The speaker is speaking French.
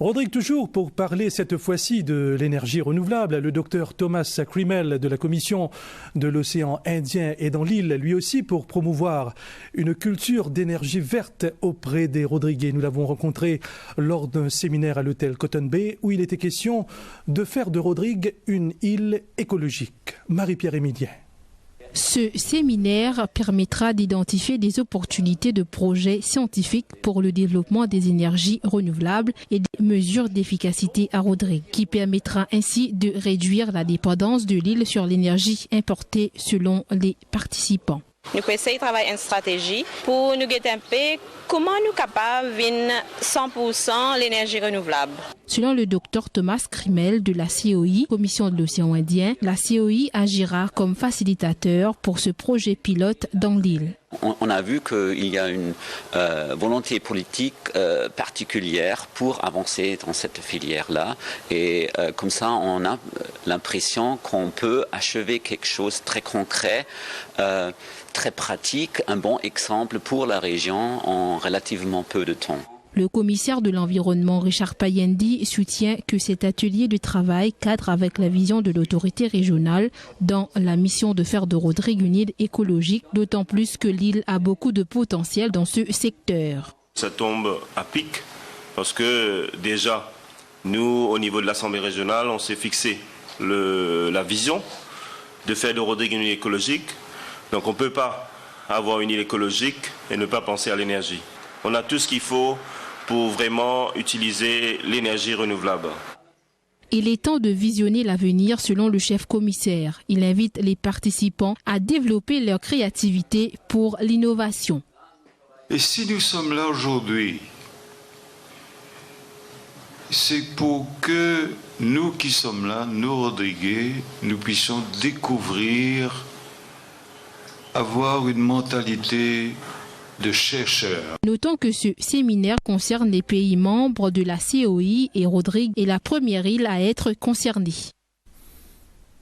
Rodrigue, toujours pour parler cette fois-ci de l'énergie renouvelable, le docteur Thomas Krimmel de la Commission de l'océan Indien est dans l'île, lui aussi pour promouvoir une culture d'énergie verte auprès des Rodriguais. Nous l'avons rencontré lors d'un séminaire à l'hôtel Cotton Bay où il était question de faire de Rodrigue une île écologique. Marie-Pierre Émilien. Ce séminaire permettra d'identifier des opportunités de projets scientifiques pour le développement des énergies renouvelables et des mesures d'efficacité à Rodrigue, qui permettra ainsi de réduire la dépendance de l'île sur l'énergie importée selon les participants. Nous essayons de travailler une stratégie pour nous guetter un peu comment nous sommes capables de 100% l'énergie renouvelable. Selon le docteur Thomas Krimmel de la COI, Commission de l'océan Indien, la COI agira comme facilitateur pour ce projet pilote dans l'île. On a vu qu'il y a une volonté politique particulière pour avancer dans cette filière-là. Et comme ça, on a l'impression qu'on peut achever quelque chose de très concret, très pratique, un bon exemple pour la région en relativement peu de temps. Le commissaire de l'environnement Richard Payendi soutient que cet atelier de travail cadre avec la vision de l'autorité régionale dans la mission de faire de Rodrigue une île écologique, d'autant plus que l'île a beaucoup de potentiel dans ce secteur. Ça tombe à pic parce que déjà, nous, au niveau de l'Assemblée régionale, on s'est fixé la vision de faire de Rodrigue une île écologique. Donc on ne peut pas avoir une île écologique et ne pas penser à l'énergie. On a tout ce qu'il faut pour vraiment utiliser l'énergie renouvelable. Il est temps de visionner l'avenir selon le chef commissaire. Il invite les participants à développer leur créativité pour l'innovation. Et si nous sommes là aujourd'hui, c'est pour que nous qui sommes là, nous Rodriguais, nous puissions découvrir, avoir une mentalité de chercheurs. Notons que ce séminaire concerne les pays membres de la COI et Rodrigue est la première île à être concernée.